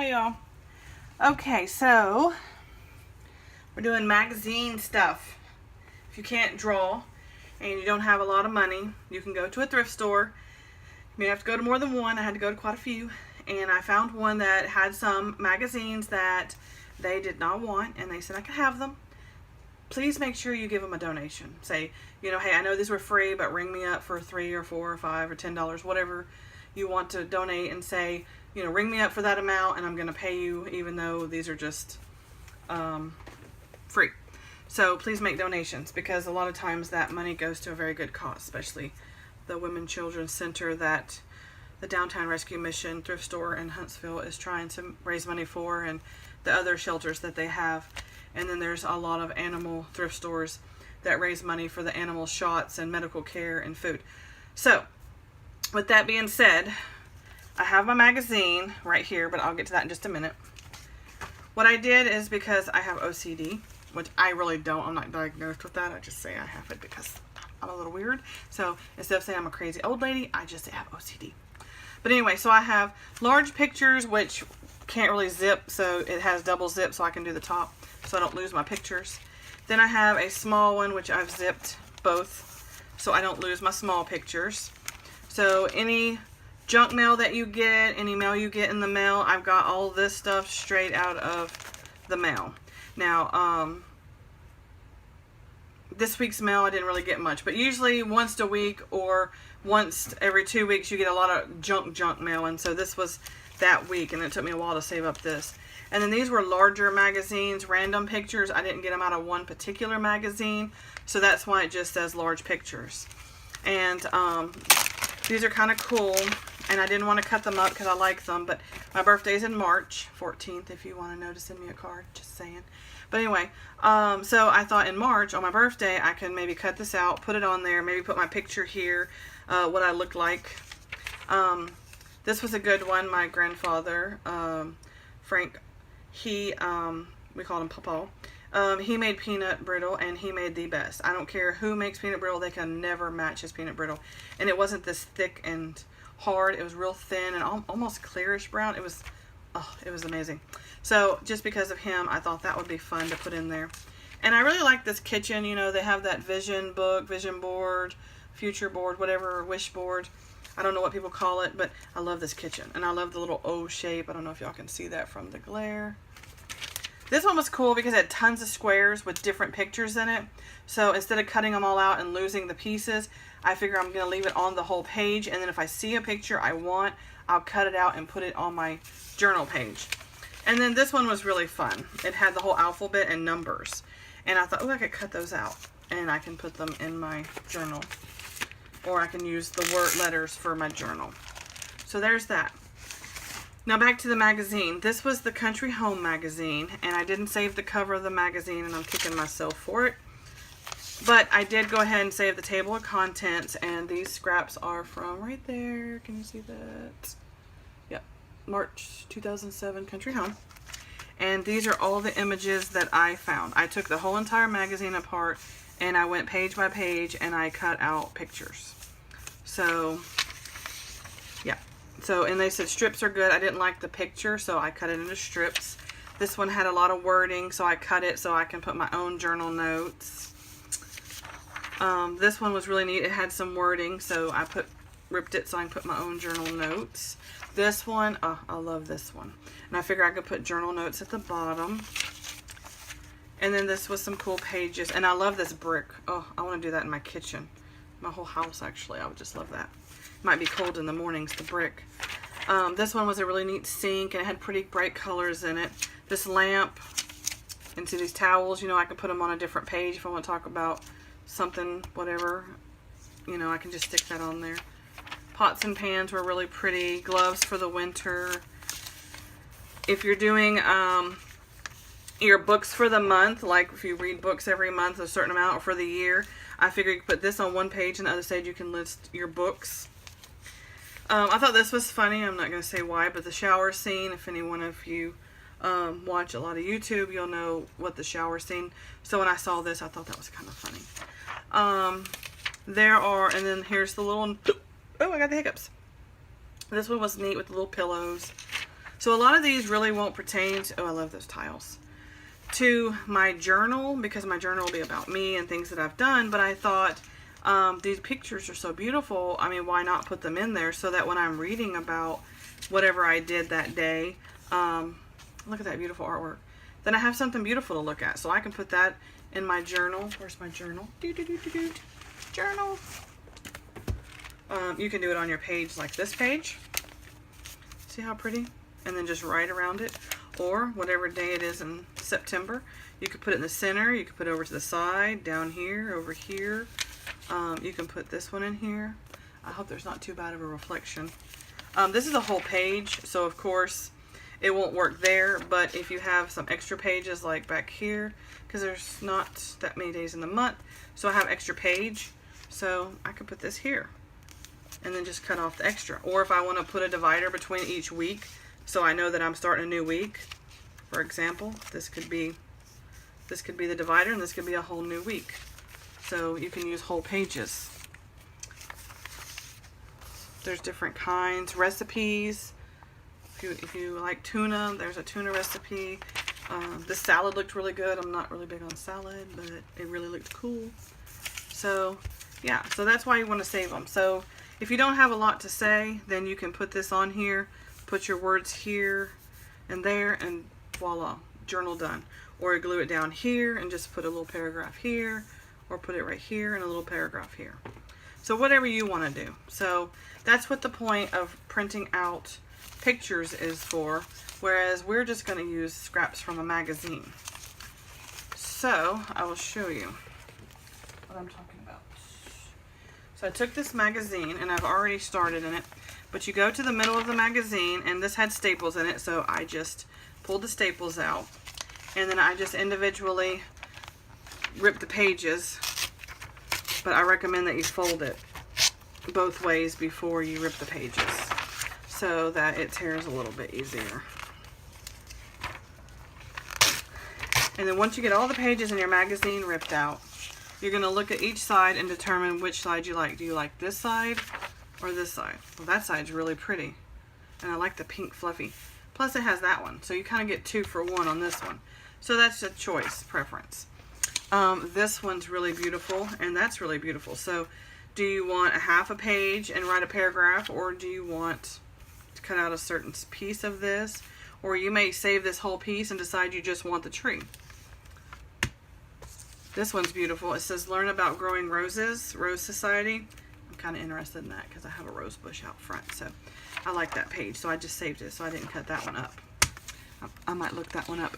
Hi y'all. Okay, so we're doing magazine stuff. If you can't draw and you don't have a lot of money, you can go to a thrift store. You may have to go to more than one. I had to go to quite a few, and I found one that had some magazines that they did not want, and they said I could have them. Please make sure you give them a donation. Say, hey, I know these were free, but ring me up for $3 or $4 or $5 or $10, whatever you want to donate, and say, ring me up for that amount, and I'm going to pay you, even though these are just free. So please make donations, because a lot of times that money goes to a very good cause, especially the Women Children's Center that the Downtown Rescue Mission thrift store in Huntsville is trying to raise money for, and the other shelters that they have. And then there's a lot of animal thrift stores that raise money for the animal shots and medical care and food. So, with that being said, I have my magazine right here, but I'll get to that in just a minute. What I did is, because I have OCD, which I really don't, I'm not diagnosed with that, I just say I have it because I'm a little weird. So, instead of saying I'm a crazy old lady, I just say I have OCD. But anyway, so I have large pictures, which can't really zip, so it has double zip, so I can do the top, so I don't lose my pictures. Then I have a small one, which I've zipped both, so I don't lose my small pictures. So any junk mail that you get, any mail you get in the mail, I've got all this stuff straight out of the mail. Now, this week's mail, I didn't really get much, but usually once a week or once every 2 weeks, you get a lot of junk mail, and so this was that week, and it took me a while to save up this. And then these were larger magazines, random pictures. I didn't get them out of one particular magazine, so that's why it just says large pictures. And these are kind of cool, and I didn't want to cut them up because I like them, but my birthday's in March 14th, if you want to know to send me a card, just saying. But anyway, so I thought in March, on my birthday, I can maybe cut this out, put it on there, maybe put my picture here, what I look like. This was a good one. My grandfather, Frank, we called him Papa. He made peanut brittle, and he made the best. I don't care who makes peanut brittle, they can never match his peanut brittle. And it wasn't this thick and hard. It was real thin and almost clearish brown. It was amazing. So just because of him, I thought that would be fun to put in there. And I really like this kitchen. They have that vision book, vision board, future board, whatever, wish board. I don't know what people call it, but I love this kitchen. And I love the little O shape. I don't know if y'all can see that from the glare. This one was cool because it had tons of squares with different pictures in it. So instead of cutting them all out and losing the pieces, I figure I'm going to leave it on the whole page. And then if I see a picture I want, I'll cut it out and put it on my journal page. And then this one was really fun. It had the whole alphabet and numbers. And I thought, I could cut those out, and I can put them in my journal. Or I can use the word letters for my journal. So there's that. Now back to the magazine. This was the Country Home magazine, and I didn't save the cover of the magazine, and I'm kicking myself for it. But I did go ahead and save the table of contents, and these scraps are from right there. Can you see that? Yep. March 2007 Country Home. And these are all the images that I found. I took the whole entire magazine apart, and I went page by page, and I cut out pictures. So, yeah. So, and they said strips are good. I didn't like the picture, so I cut it into strips. This one had a lot of wording, so I cut it so I can put my own journal notes. This one was really neat. It had some wording, so I ripped it so I can put my own journal notes. This one, I love this one. And I figured I could put journal notes at the bottom. And then this was some cool pages. And I love this brick. Oh, I want to do that in my kitchen. My whole house, actually. I would just love that. Might be cold in the mornings, the brick. This one was a really neat sink, and it had pretty bright colors in it. This lamp, and see these towels, I can put them on a different page if I want to talk about something, whatever. I can just stick that on there. Pots and pans were really pretty. Gloves for the winter. If you're doing your books for the month, like if you read books every month, a certain amount, or for the year, I figured you could put this on one page, and the other side you can list your books. I thought this was funny. I'm not going to say why, but the shower scene, if any one of you watch a lot of YouTube, you'll know what the shower scene. So when I saw this, I thought that was kind of funny. And then here's the little, oh, I got the hiccups. This one was neat with the little pillows. So a lot of these really won't pertain to, oh, I love those tiles, to my journal, because my journal will be about me and things that I've done. But I thought these pictures are so beautiful. I mean, why not put them in there so that when I'm reading about whatever I did that day, look at that beautiful artwork, then I have something beautiful to look at. So I can put that in my journal. Where's my journal? Journal. You can do it on your page like this page. See how pretty? And then just write around it. Or whatever day it is in September, you could put it in the center. You could put it over to the side, down here, over here. You can put this one in here. I hope there's not too bad of a reflection. This is a whole page, so of course it won't work there, but if you have some extra pages like back here, because there's not that many days in the month, so I have extra page, so I could put this here and then just cut off the extra. Or if I want to put a divider between each week, so I know that I'm starting a new week, for example, this could be the divider, and this could be a whole new week. So you can use whole pages. There's different kinds, recipes. If you like tuna, there's a tuna recipe. This salad looked really good. I'm not really big on salad, but it really looked cool. So yeah, so that's why you want to save them. So if you don't have a lot to say, then you can put this on here, put your words here and there, and voila, journal done. Or glue it down here and just put a little paragraph here, or put it right here and a little paragraph here. So whatever you want to do. So that's what the point of printing out pictures is for, whereas we're just going to use scraps from a magazine. So I will show you what I'm talking about. So I took this magazine, and I've already started in it, but you go to the middle of the magazine, and this had staples in it, so I just pulled the staples out, and then I just individually rip the pages, but I recommend that you fold it both ways before you rip the pages so that it tears a little bit easier. And then once you get all the pages in your magazine ripped out, you're going to look at each side and determine which side you like. Do you like this side or this side? Well, that side's really pretty, and I like the pink fluffy. Plus it has that one, so you kind of get 2 for 1 on this one. So that's a choice, preference. This one's really beautiful, and that's really beautiful. So do you want a half a page and write a paragraph, or do you want to cut out a certain piece of this? Or you may save this whole piece and decide you just want the tree. This one's beautiful. It says learn about growing roses, Rose Society. I'm kind of interested in that because I have a rose bush out front, so I like that page, so I just saved it, so I didn't cut that one up. I might look that one up.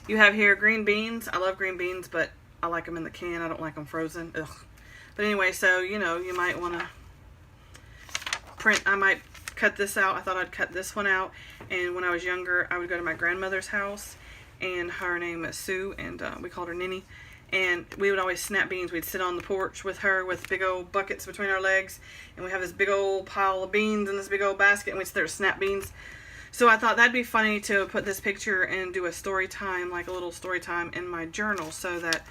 You have here green beans. I love green beans, but I like them in the can. I don't like them frozen. Ugh. But anyway, so, you know, you might want to print. I might cut this out. I thought I'd cut this one out. And when I was younger, I would go to my grandmother's house, and her name is Sue, and we called her Ninny. And we would always snap beans. We'd sit on the porch with her with big old buckets between our legs, and we have this big old pile of beans in this big old basket, and we'd sit there to snap beans. So I thought that'd be funny to put this picture and do a story time, like a little story time in my journal, so that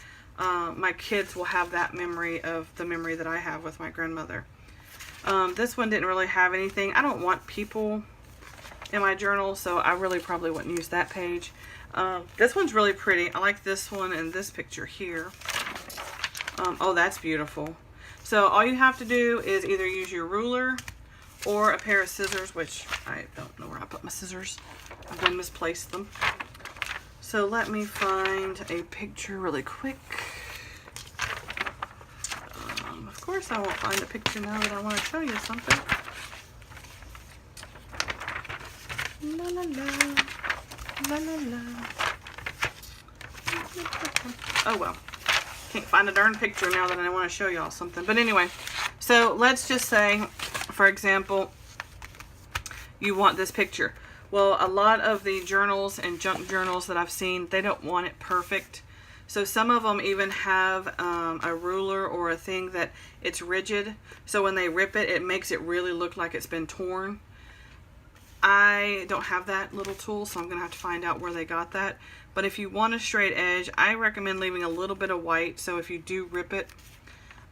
my kids will have that memory of the memory that I have with my grandmother. This one didn't really have anything. I don't want people in my journal, so I really probably wouldn't use that page. This one's really pretty. I like this one and this picture here. Oh, that's beautiful. So all you have to do is either use your ruler or a pair of scissors, which I don't know where I put my scissors. I've been misplaced them. So let me find a picture really quick. Of course I won't find a picture now that I want to show you something. La la la. La la la. Oh well. Can't find a darn picture now that I want to show y'all something. But anyway, so let's just say, for example, you want this picture. Well, a lot of the journals and junk journals that I've seen, they don't want it perfect. So some of them even have a ruler or a thing that it's rigid. So when they rip it, it makes it really look like it's been torn. I don't have that little tool, so I'm going to have to find out where they got that. But if you want a straight edge, I recommend leaving a little bit of white. So if you do rip it,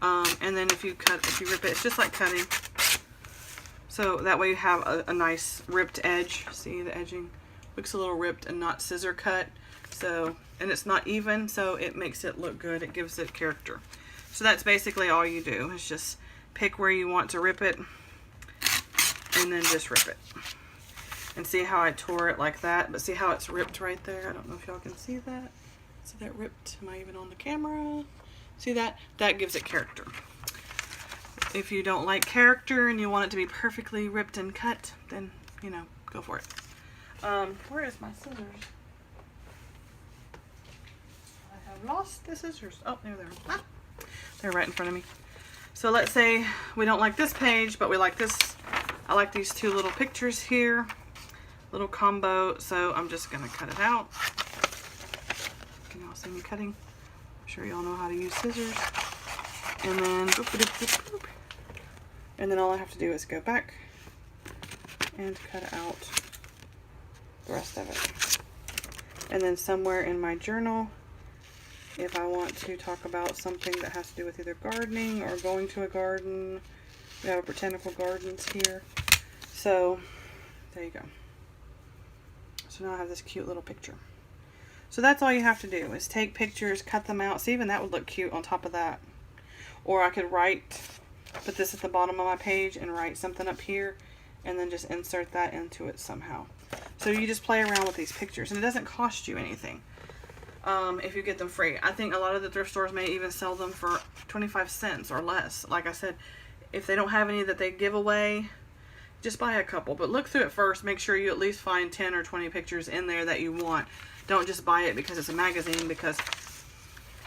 and then if you rip it, it's just like cutting. So that way you have a nice ripped edge. See the edging? Looks a little ripped and not scissor cut. So, and it's not even, so it makes it look good. It gives it character. So that's basically all you do, is just pick where you want to rip it and then just rip it. And see how I tore it like that, but see how it's ripped right there? I don't know if y'all can see that. See that ripped? Am I even on the camera? See that? That gives it character. If you don't like character and you want it to be perfectly ripped and cut, then, you know, go for it. Where is my scissors? I have lost the scissors. Oh, there they are. Ah, they're right in front of me. So let's say we don't like this page, but we like this. I like these two little pictures here. Little combo. So I'm just going to cut it out. Can y'all see me cutting? I'm sure y'all know how to use scissors. And then, boop, boop, boop, boop. And then all I have to do is go back and cut out the rest of it. And then somewhere in my journal, if I want to talk about something that has to do with either gardening or going to a garden, we have botanical gardens here. So there you go. So now I have this cute little picture. So that's all you have to do, is take pictures, cut them out. See, even that would look cute on top of that. Or I could put this at the bottom of my page and write something up here and then just insert that into it somehow. So you just play around with these pictures, and it doesn't cost you anything if you get them free. I think a lot of the thrift stores may even sell them for 25 cents or less. Like I said, if they don't have any that they give away, just buy a couple. But look through it first. Make sure you at least find 10 or 20 pictures in there that you want. Don't just buy it because it's a magazine, because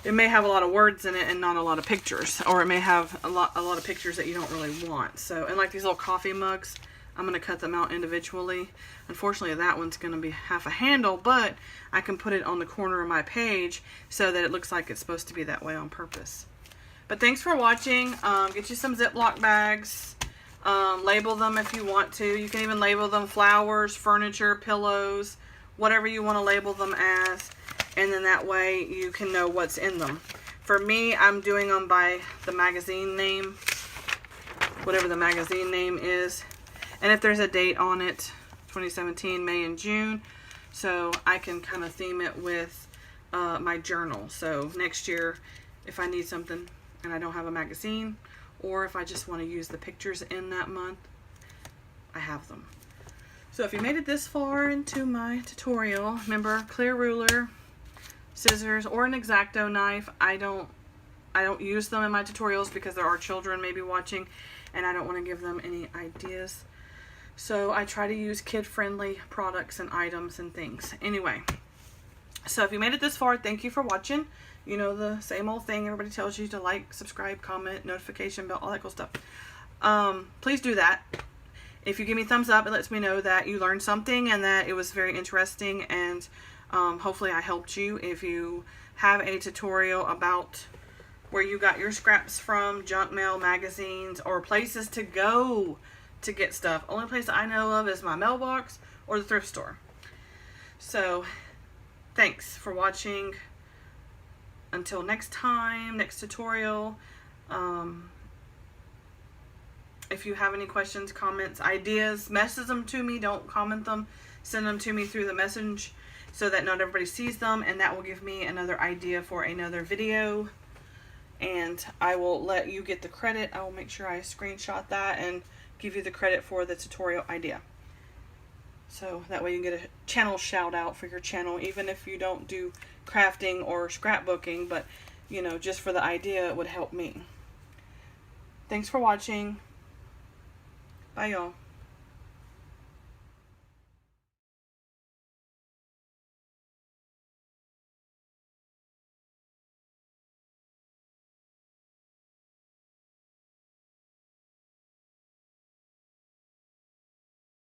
it may have a lot of words in it and not a lot of pictures, or it may have a lot of pictures that you don't really want. So, and like these little coffee mugs, I'm going to cut them out individually. Unfortunately, that one's going to be half a handle, but I can put it on the corner of my page so that it looks like it's supposed to be that way on purpose. But thanks for watching. Get you some Ziploc bags. Label them if you want to. You can even label them flowers, furniture, pillows, whatever you want to label them as. And then that way you can know what's in them. For me, I'm doing them by the magazine name, whatever the magazine name is. And if there's a date on it, 2017, May and June, so I can kind of theme it with my journal. So next year, if I need something and I don't have a magazine, or if I just want to use the pictures in that month, I have them. So if you made it this far into my tutorial, remember, clear ruler, scissors, or an X-Acto knife. I don't use them in my tutorials because there are children maybe watching, and I don't want to give them any ideas. So I try to use kid-friendly products and items and things. Anyway, so if you made it this far, thank you for watching. You know, the same old thing everybody tells you to like, subscribe, comment, notification bell, all that cool stuff. Please do that. If you give me a thumbs up, it lets me know that you learned something and that it was very interesting, and hopefully I helped you. If you have a tutorial about where you got your scraps from, junk mail, magazines, or places to go to get stuff, only place I know of is my mailbox or the thrift store. So thanks for watching. Until next time, next tutorial. If you have any questions, comments, ideas, message them to me. Don't comment them. Send them to me through the message so that not everybody sees them, and that will give me another idea for another video. And I will let you get the credit. I will make sure I screenshot that and give you the credit for the tutorial idea. So that way you can get a channel shout out for your channel, even if you don't do crafting or scrapbooking, but you know, just for the idea, it would help me. Thanks for watching. Bye, y'all.